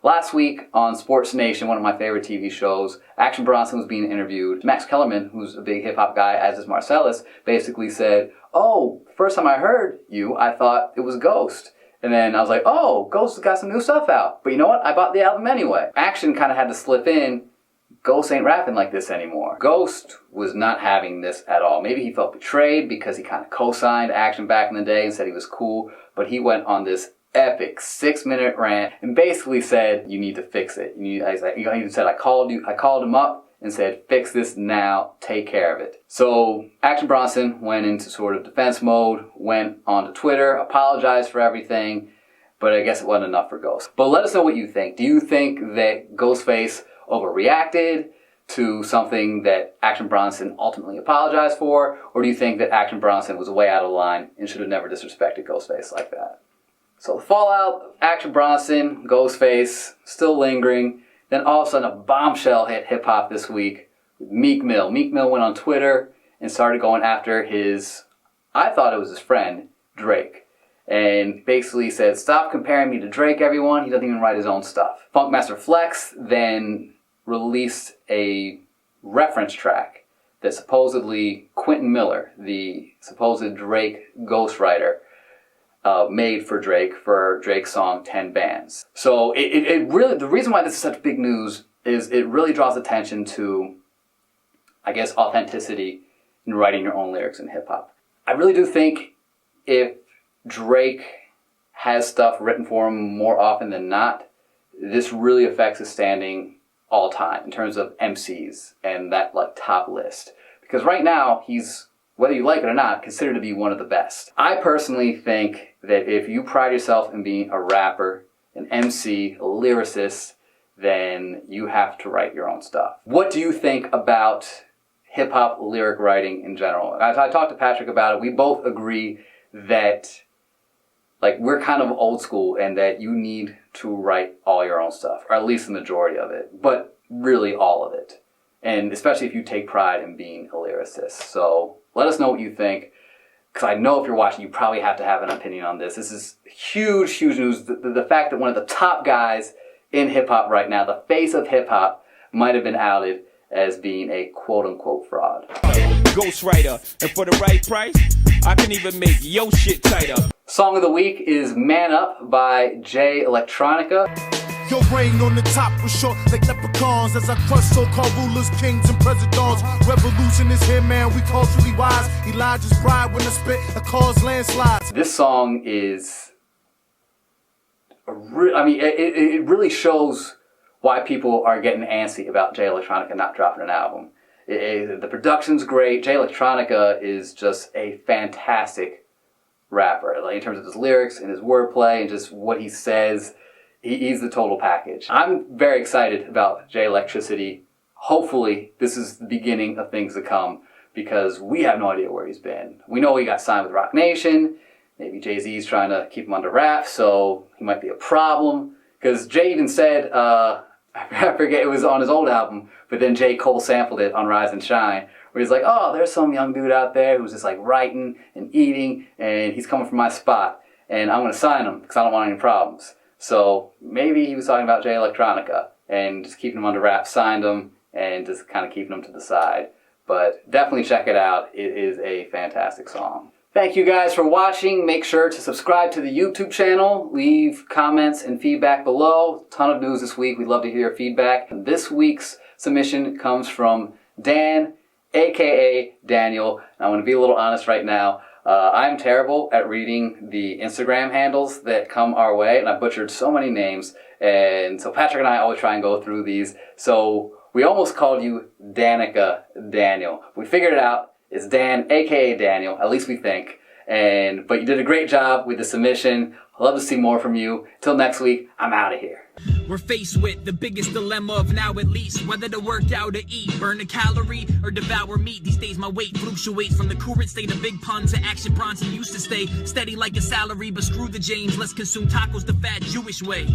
Last week on Sports Nation, one of my favorite TV shows, Action Bronson was being interviewed. Max Kellerman, who's a big hip-hop guy, as is Marcellus, basically said, "Oh, first time I heard you, I thought it was Ghost." And then I was like, "Oh, Ghost has got some new stuff out. But you know what? I bought the album anyway." Action kind of had to slip in, "Ghost ain't rapping like this anymore." Ghost was not having this at all. Maybe he felt betrayed because he kind of co-signed Action back in the day and said he was cool, but he went on this epic 6-minute rant and basically said, "You need to fix it." He said, I called him up and said, "Fix this now, take care of it." So Action Bronson went into sort of defense mode, went onto Twitter, apologized for everything, but I guess it wasn't enough for Ghost. But let us know what you think. Do you think that Ghostface overreacted to something that Action Bronson ultimately apologized for, or do you think that Action Bronson was way out of line and should have never disrespected Ghostface like that? So the fallout, Action Bronson, Ghostface, still lingering. Then all of a sudden a bombshell hit hip-hop this week with Meek Mill. Meek Mill went on Twitter and started going after I thought it was his friend, Drake. And basically said, "Stop comparing me to Drake, everyone. He doesn't even write his own stuff." Funkmaster Flex then released a reference track that supposedly Quentin Miller, the supposed Drake ghostwriter, made for Drake's song 10 Bands. So it really, the reason why this is such big news is it really draws attention to, I guess, authenticity in writing your own lyrics in hip hop. I really do think if Drake has stuff written for him more often than not, this really affects his standing all time in terms of MCs and that top list. Because right now he's, whether you like it or not, considered to be one of the best. I personally think that if you pride yourself in being a rapper, an MC, a lyricist, then you have to write your own stuff. What do you think about hip-hop lyric writing in general? As I talked to Patrick about it, we both agree that we're kind of old school and that you need to write all your own stuff, or at least the majority of it, but really all of it. And especially if you take pride in being a lyricist. So let us know what you think, because I know if you're watching, you probably have to have an opinion on this. This is huge, huge news. The fact that one of the top guys in hip-hop right now, the face of hip-hop, might have been outed as being a quote-unquote fraud. Ghostwriter, and for the right price, I can even make yo shit tighter. Song of the week is Man Up by Jay Electronica. Your reign on the top was short like leprechauns as I crush so-called rulers, kings, and presidents. Revolution is here, man, we culturally wise. Elijah's pride when I spit, I cause landslides. This song is, it really shows why people are getting antsy about Jay Electronica not dropping an album. The production's great. Jay Electronica is just a fantastic rapper, in terms of his lyrics and his wordplay and just what he says. He's the total package. I'm very excited about Jay Electricity. Hopefully, this is the beginning of things to come, because we have no idea where he's been. We know he got signed with Roc Nation. Maybe Jay-Z's trying to keep him under wraps, so he might be a problem. Because Jay even said, I forget, it was on his old album, but then J. Cole sampled it on Rise and Shine, where he's like, "Oh, there's some young dude out there who's just writing and eating, and he's coming from my spot, and I'm going to sign him because I don't want any problems." So maybe he was talking about Jay Electronica and just keeping him under wraps, signed him, and just kind of keeping him to the side. But definitely check it out. It is a fantastic song. Thank you guys for watching. Make sure to subscribe to the YouTube channel. Leave comments and feedback below. Ton of news this week. We'd love to hear your feedback. And this week's submission comes from Dan, aka Daniel. And I want to be a little honest right now. I'm terrible at reading the Instagram handles that come our way, and I butchered so many names. And so Patrick and I always try and go through these. So we almost called you Danica Daniel. We figured it out. It's Dan, aka Daniel, at least we think. But you did a great job with the submission. I'd love to see more from you. Till next week, I'm out of here. We're faced with the biggest dilemma of now, at least, whether to work out or eat, burn a calorie or devour meat. These days my weight fluctuates from the current state of big pun to Action Bronson used to stay steady like a salary, but screw the James, let's consume tacos the fat Jewish way.